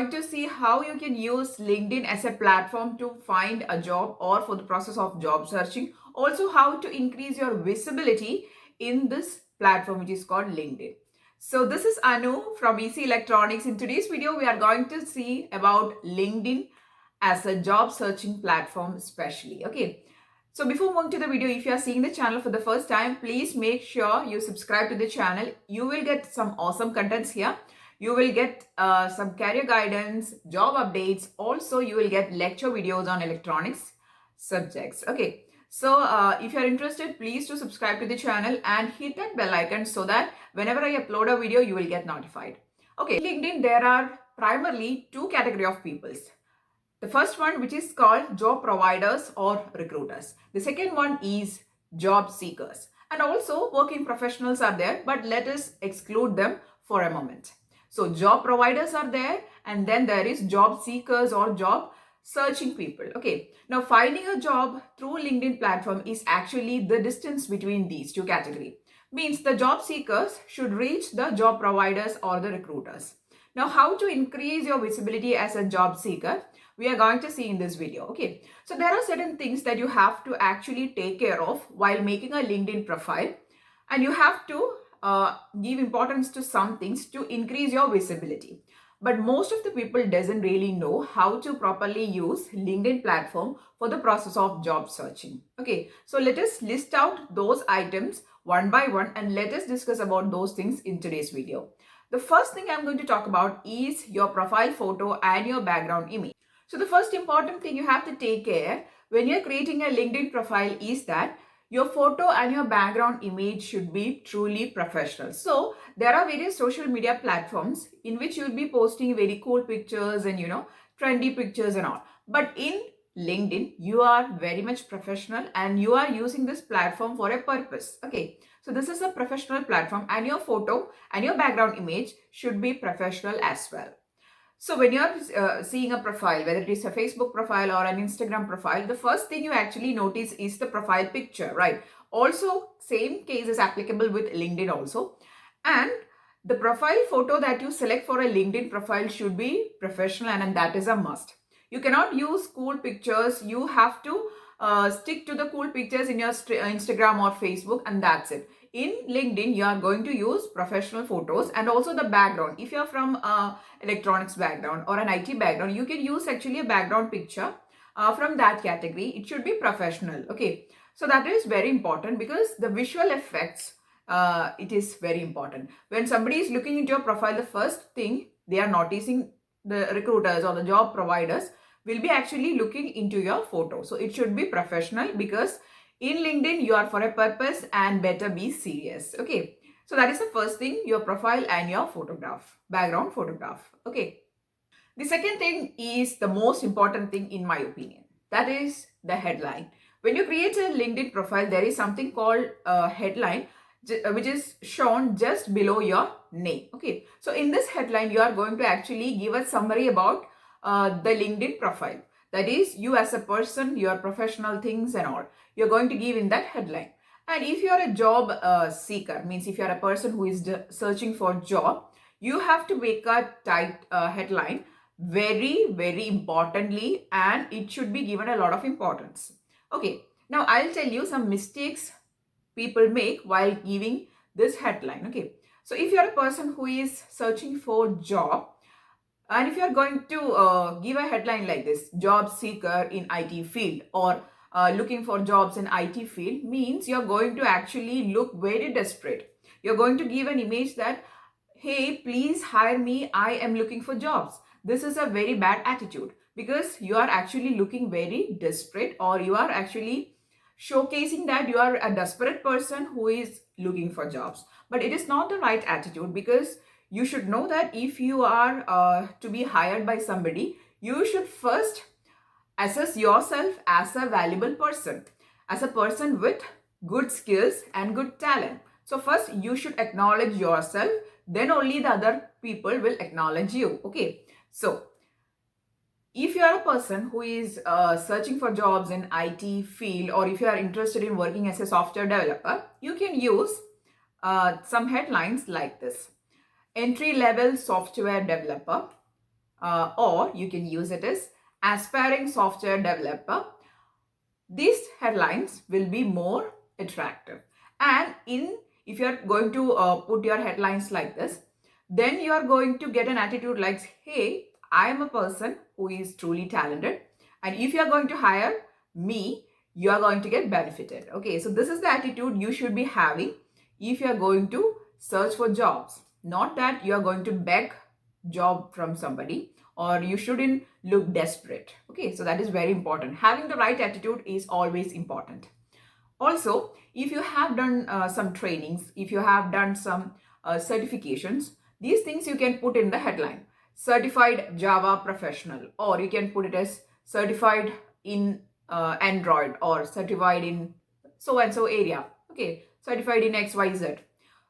going to see how you can use LinkedIn as a platform to find a job or for the process of job searching. Also, how to increase your visibility in this platform, which is called LinkedIn. So this is Anu from EC Electronics. In today's video, we are going to see about LinkedIn as a job searching platform especially. Okay. So before moving to the video, if you are seeing the channel for the first time, please make sure you subscribe to the channel. You will get some awesome contents here. You will get some career guidance, job updates. Also, you will get lecture videos on electronics subjects. Okay. So if you're interested, please do subscribe to the channel and hit that bell icon so that whenever I upload a video, you will get notified. Okay. In LinkedIn, there are primarily two category of peoples. The first one, which is called job providers or recruiters. The second one is job seekers. And also working professionals are there, but let us exclude them for a moment. So job providers are there, and then there is job seekers or job searching people. Okay. Now finding a job through LinkedIn platform is actually the distance between these two categories. Means the job seekers should reach the job providers or the recruiters. Now how to increase your visibility as a job seeker? We are going to see in this video. Okay, so there are certain things that you have to actually take care of while making a LinkedIn profile, and you have to give importance to some things to increase your visibility. But most of the people doesn't really know how to properly use LinkedIn platform for the process of job searching. Okay, so let us list out those items one by one and let us discuss about those things in today's video. The first thing I'm going to talk about is your profile photo and your background image. So the first important thing you have to take care when you're creating a LinkedIn profile is that your photo and your background image should be truly professional. So there are various social media platforms in which you'll be posting very cool pictures and trendy pictures and all. But in LinkedIn, you are very much professional and you are using this platform for a purpose. Okay. So this is a professional platform and your photo and your background image should be professional as well. So when you're seeing a profile, whether it is a Facebook profile or an Instagram profile, the first thing you actually notice is the profile picture, right? Also, same case is applicable with LinkedIn also. And the profile photo that you select for a LinkedIn profile should be professional, and that is a must. You cannot use cool pictures. You have to stick to the cool pictures in your Instagram or Facebook, and that's it. In LinkedIn, you are going to use professional photos and also the background. If you're from electronics background or an IT background, you can use actually a background picture from that category. It should be professional. Okay, so that is very important because the visual effects, it is very important. When somebody is looking into your profile, the first thing they are noticing, the recruiters or the job providers will be actually looking into your photo. So it should be professional because in LinkedIn, you are for a purpose and better be serious. Okay. So that is the first thing, your profile and your photograph, background photograph. Okay. The second thing is the most important thing in my opinion. That is the headline. When you create a LinkedIn profile, there is something called a headline, which is shown just below your name. Okay. So in this headline, you are going to actually give a summary about the LinkedIn profile. That is you as a person, your professional things and all. You're going to give in that headline. And if you're a job seeker, means if you're a person who is searching for job, you have to make a tight headline very, very importantly, and it should be given a lot of importance. Okay, now I'll tell you some mistakes people make while giving this headline. Okay, so if you're a person who is searching for job, and if you're going to give a headline like this, job seeker in IT field or looking for jobs in IT field, means you're going to actually look very desperate. You're going to give an image that, hey, please hire me, I am looking for jobs. This is a very bad attitude because you are actually looking very desperate, or you are actually showcasing that you are a desperate person who is looking for jobs. But it is not the right attitude, because you should know that if you are to be hired by somebody, you should first assess yourself as a valuable person, as a person with good skills and good talent. So first you should acknowledge yourself, then only the other people will acknowledge you. Okay, so if you are a person who is searching for jobs in IT field, or if you are interested in working as a software developer, you can use some headlines like this: entry level software developer, or you can use it as aspiring software developer. These headlines will be more attractive. And if you're going to put your headlines like this, then you are going to get an attitude like, hey, I am a person who is truly talented, and if you are going to hire me, you are going to get benefited. Okay, so this is the attitude you should be having if you are going to search for jobs. Not that you are going to beg job from somebody, or you shouldn't look desperate. Okay, so that is very important. Having the right attitude is always important. Also, if you have done some trainings, if you have done some certifications, these things you can put in the headline. Certified Java professional, or you can put it as certified in Android, or certified in so and so area. Okay, certified in XYZ.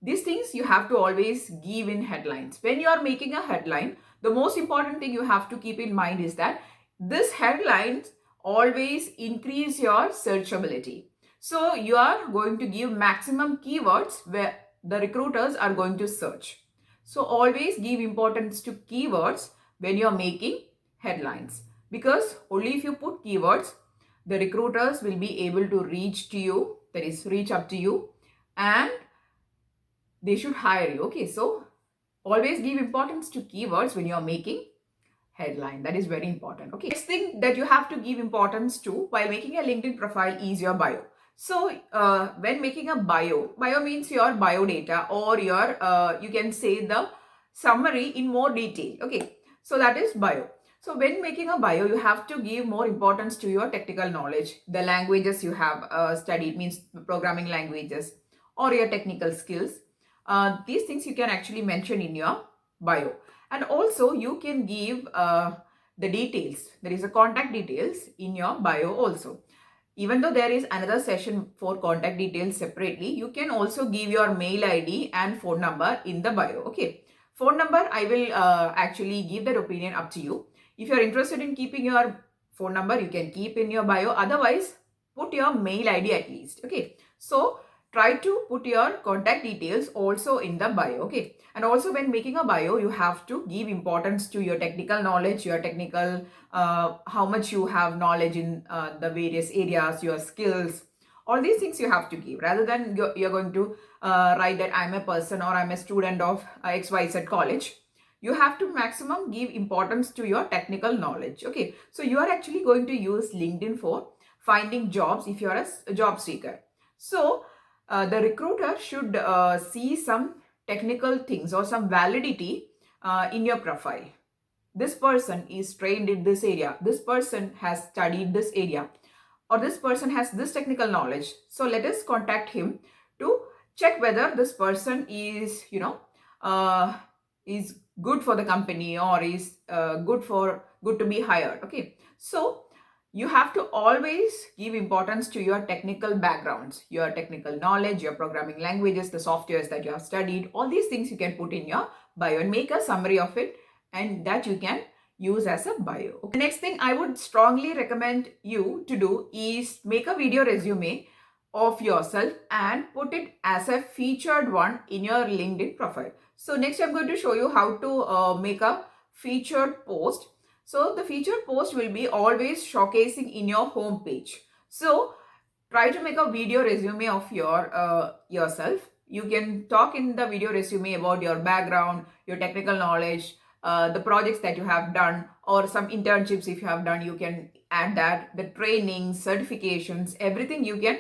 These things you have to always give in headlines. When you are making a headline, the most important thing you have to keep in mind is that this headlines always increase your searchability. So you are going to give maximum keywords where the recruiters are going to search. So always give importance to keywords when you are making headlines, because only if you put keywords, the recruiters will be able to reach to you, that is reach up to you, and they should hire you. Okay, so always give importance to keywords when you are making headline. That is very important. Okay, next thing that you have to give importance to while making a LinkedIn profile is your bio. So when making a bio means your bio data, or your you can say the summary in more detail. Okay, so that is bio. So when making a bio, you have to give more importance to your technical knowledge, the languages you have studied, means programming languages, or your technical skills. These things you can actually mention in your bio. And also you can give the details. There is a contact details in your bio also. Even though there is another session for contact details separately, you can also give your mail ID and phone number in the bio. Okay, phone number I will actually give that opinion up to you. If you're interested in keeping your phone number, you can keep in your bio. Otherwise, put your mail ID at least. Okay, so try to put your contact details also in the bio. Okay, and also when making a bio, you have to give importance to your technical knowledge, your technical how much you have knowledge in the various areas, your skills. All these things you have to give, rather than you're going to write that I'm a person or I'm a student of XYZ college. You have to maximum give importance to your technical knowledge. Okay, so you are actually going to use LinkedIn for finding jobs if you're a job seeker. So the recruiter should see some technical things or some validity in your profile. This person is trained in this area, this person has studied this area, or this person has this technical knowledge. So let us contact him to check whether this person is, is good for the company, or is good to be hired. Okay, so you have to always give importance to your technical backgrounds, your technical knowledge, your programming languages, the softwares that you have studied. All these things you can put in your bio and make a summary of it, and that you can use as a bio. Okay. The next thing I would strongly recommend you to do is make a video resume of yourself and put it as a featured one in your LinkedIn profile. So next I'm going to show you how to make a featured post. So the featured post will be always showcasing in your home page. So try to make a video resume of yourself. You can talk in the video resume about your background, your technical knowledge, the projects that you have done, or some internships if you have done, you can add that, the trainings, certifications, everything you can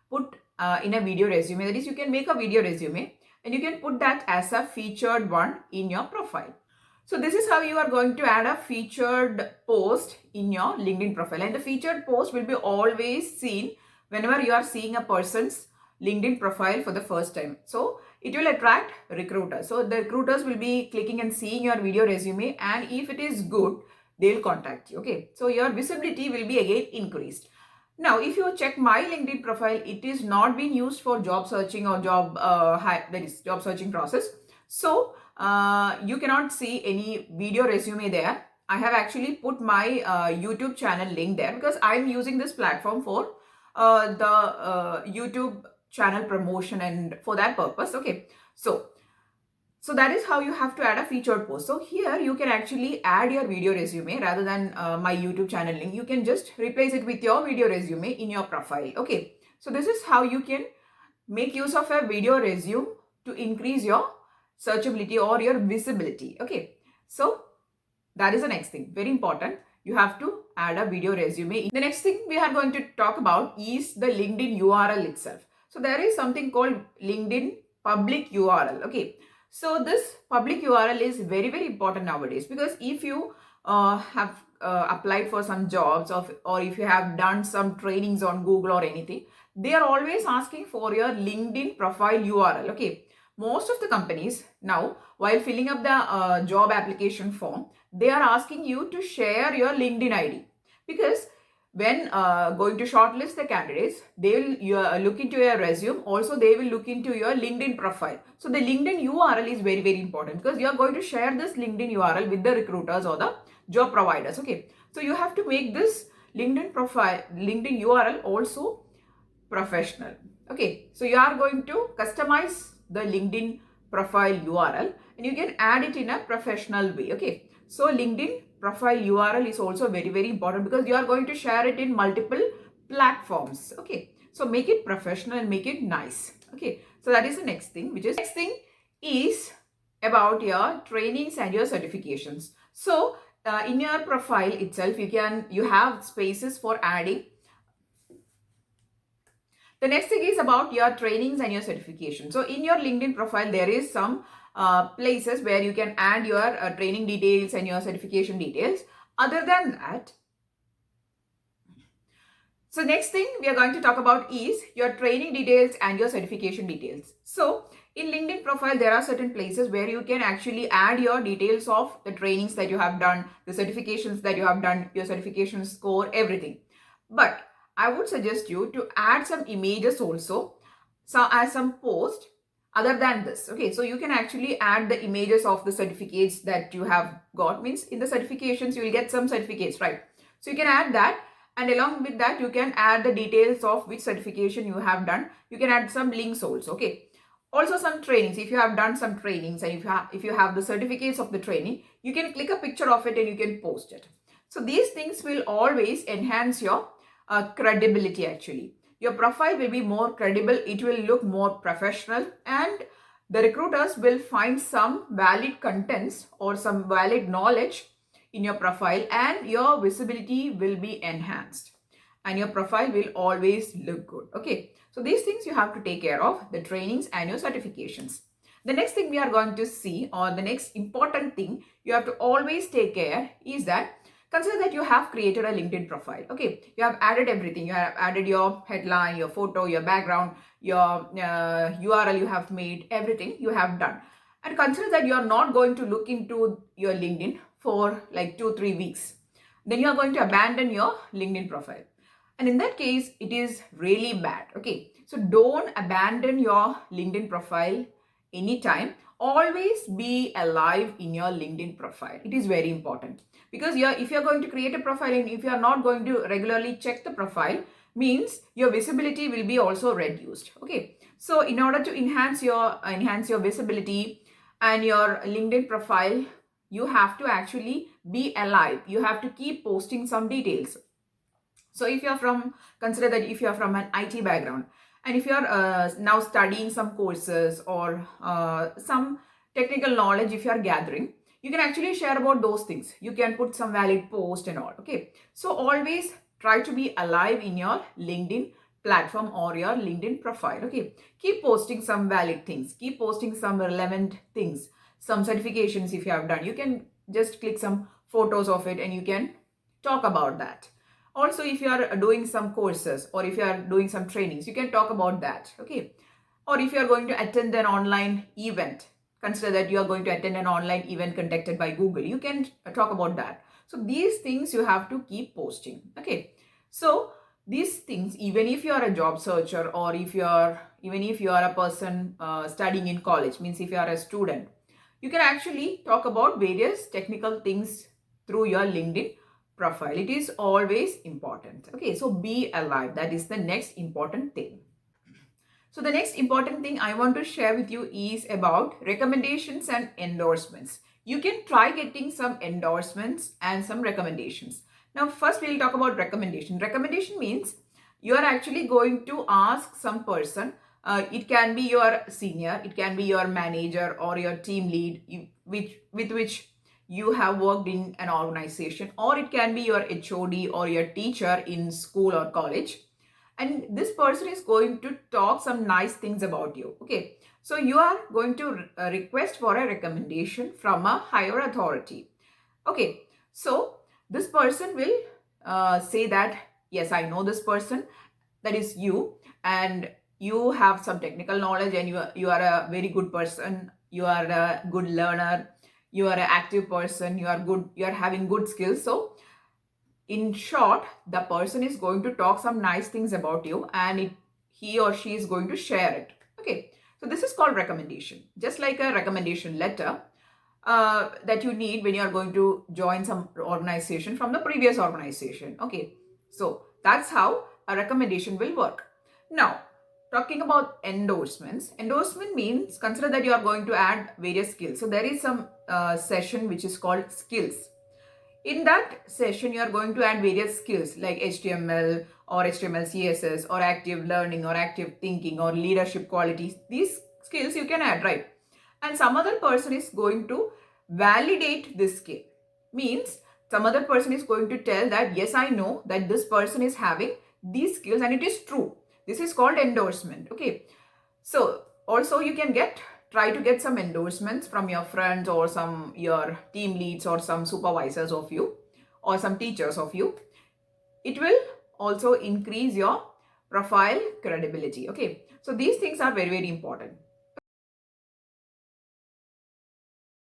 put in a video resume. That is, you can make a video resume and you can put that as a featured one in your profile. So this is how you are going to add a featured post in your LinkedIn profile. And the featured post will be always seen whenever you are seeing a person's LinkedIn profile for the first time. So it will attract recruiters. So the recruiters will be clicking and seeing your video resume, and if it is good, they'll contact you. Okay, so your visibility will be again increased. Now, if you check my LinkedIn profile, it is not being used for job searching or job searching process. So you cannot see any video resume there. I have actually put my YouTube channel link there because I'm using this platform for the YouTube channel promotion and for that purpose. Okay, so So that is how you have to add a featured post. So here you can actually add your video resume rather than my YouTube channel link. You can just replace it with your video resume in your profile. Okay. So this is how you can make use of a video resume to increase your searchability or your visibility. Okay. So that is the next thing. Very important. You have to add a video resume. The next thing we are going to talk about is the LinkedIn URL itself. So there is something called LinkedIn public URL. Okay. So this public URL is very, very important nowadays, because if you have applied for some jobs or if you have done some trainings on Google or anything, they are always asking for your LinkedIn profile URL. Okay. Most of the companies now, while filling up the job application form, they are asking you to share your LinkedIn ID, because when going to shortlist the candidates, they will look into your resume. Also, they will look into your LinkedIn profile. So the LinkedIn URL is very, very important, because you are going to share this LinkedIn URL with the recruiters or the job providers. Okay. So you have to make this LinkedIn profile, LinkedIn URL also professional. Okay. So you are going to customize the LinkedIn profile URL and you can add it in a professional way. Okay. So LinkedIn profile URL is also very, very important, because you are going to share it in multiple platforms. Okay. So make it professional and make it nice. Okay. So that is the next thing, next thing is about your trainings and your certifications. So in your profile itself, you have spaces for adding. The next thing is about your trainings and your certification. So in your LinkedIn profile, there is some places where you can add your training details and your certification details. Other than that, so next thing we are going to talk about is your training details and your certification details. So in LinkedIn profile, there are certain places where you can actually add your details of the trainings that you have done, the certifications that you have done, your certification score, everything. But I would suggest you to add some images also, so as some post other than this. Okay, so you can actually add the images of the certificates that you have got. Means in the certifications, you will get some certificates, right? So you can add that. And along with that, you can add the details of which certification you have done. You can add some links also. Okay. Also some trainings. If you have done some trainings and if you have the certificates of the training, you can click a picture of it and you can post it. So these things will always enhance your credibility actually. Your profile will be more credible. It will look more professional, and the recruiters will find some valid contents or some valid knowledge in your profile, and your visibility will be enhanced and your profile will always look good. Okay. So these things you have to take care of, the trainings and your certifications. The next thing we are going to see, or the next important thing you have to always take care, is that consider that you have created a LinkedIn profile. Okay. You have added everything. You have added your headline, your photo, your background, your URL you have made, everything you have done. And consider that you are not going to look into your LinkedIn for like 2-3 weeks. Then you are going to abandon your LinkedIn profile. And in that case, it is really bad. Okay. So don't abandon your LinkedIn profile anytime. Always be alive in your LinkedIn profile. It is very important, because if you're going to create a profile and if you're not going to regularly check the profile, means your visibility will be also reduced. Okay. So in order to enhance your visibility and your LinkedIn profile, you have to actually be alive. You have to keep posting some details. So if consider that if you're from an IT background, and if you're now studying some courses or some technical knowledge, if you're gathering, you can actually share about those things. You can put some valid post and all. Okay. So always try to be alive in your LinkedIn platform or your LinkedIn profile. Okay. Keep posting some valid things. Keep posting some relevant things. Some certifications if you have done. You can just click some photos of it and you can talk about that. Also, if you are doing some courses or if you are doing some trainings, you can talk about that. Okay. Or if you are going to attend an online event, consider that you are going to attend an online event conducted by Google, you can talk about that. So these things you have to keep posting. Okay. So these things, even if you are a job searcher or even if you are a person studying in college, means if you are a student, you can actually talk about various technical things through your LinkedIn profile. It is always important. Okay, so be alive. That is the next important thing. So the next important thing I want to share with you is about recommendations and endorsements. You can try getting some endorsements and some recommendations. Now, first we'll talk about recommendation. Recommendation means you are actually going to ask some person. It can be your senior, it can be your manager or your team lead, with which you have worked in an organization, or it can be your HOD or your teacher in school or college, and this person is going to talk some nice things about you. Okay, so you are going to request for a recommendation from a higher authority. Okay, so this person will say that yes, I know this person, that is you, and you have some technical knowledge, and you are a very good person, you are a good learner, you are an active person, you are good, you are having good skills. So in short, the person is going to talk some nice things about you, and he or she is going to share it. Okay, so this is called recommendation, just like a recommendation letter that you need when you are going to join some organization from the previous organization. Okay, so that's how a recommendation will work. Now, talking about endorsements, endorsement means consider that you are going to add various skills. So there is some session which is called skills. In that session, you are going to add various skills like HTML or HTML, CSS, or active learning or active thinking or leadership qualities. These skills you can add, right? And some other person is going to validate this skill. Means some other person is going to tell that yes, I know that this person is having these skills and it is true. This is called endorsement. Okay, so also you can try to get some endorsements from your friends or some your team leads or some supervisors of you or some teachers of you. It will also increase your profile credibility. Okay, so these things are very, very important.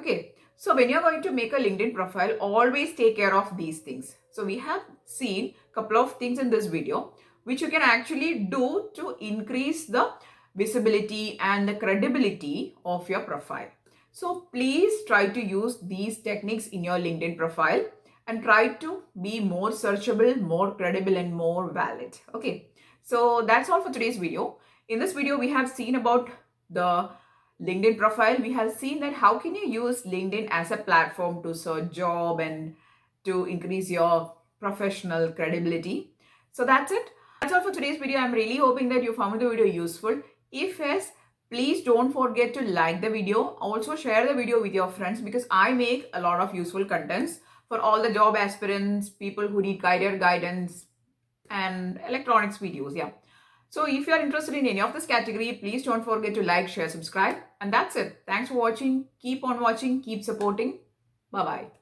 Okay, so when you're going to make a LinkedIn profile, always take care of these things. So we have seen a couple of things in this video which you can actually do to increase the visibility and the credibility of your profile. So please try to use these techniques in your LinkedIn profile and try to be more searchable, more credible, and more valid. Okay, so that's all for today's video. In this video, we have seen about the LinkedIn profile. We have seen that how can you use LinkedIn as a platform to search job and to increase your professional credibility. So that's it. That's all for today's video. I'm really hoping that you found the video useful. If yes, please don't forget to like the video. Also share the video with your friends, because I make a lot of useful contents for all the job aspirants, people who need career guidance, and electronics videos. Yeah. So if you are interested in any of this category, please don't forget to like, share, subscribe. And that's it. Thanks for watching. Keep on watching. Keep supporting. Bye-bye.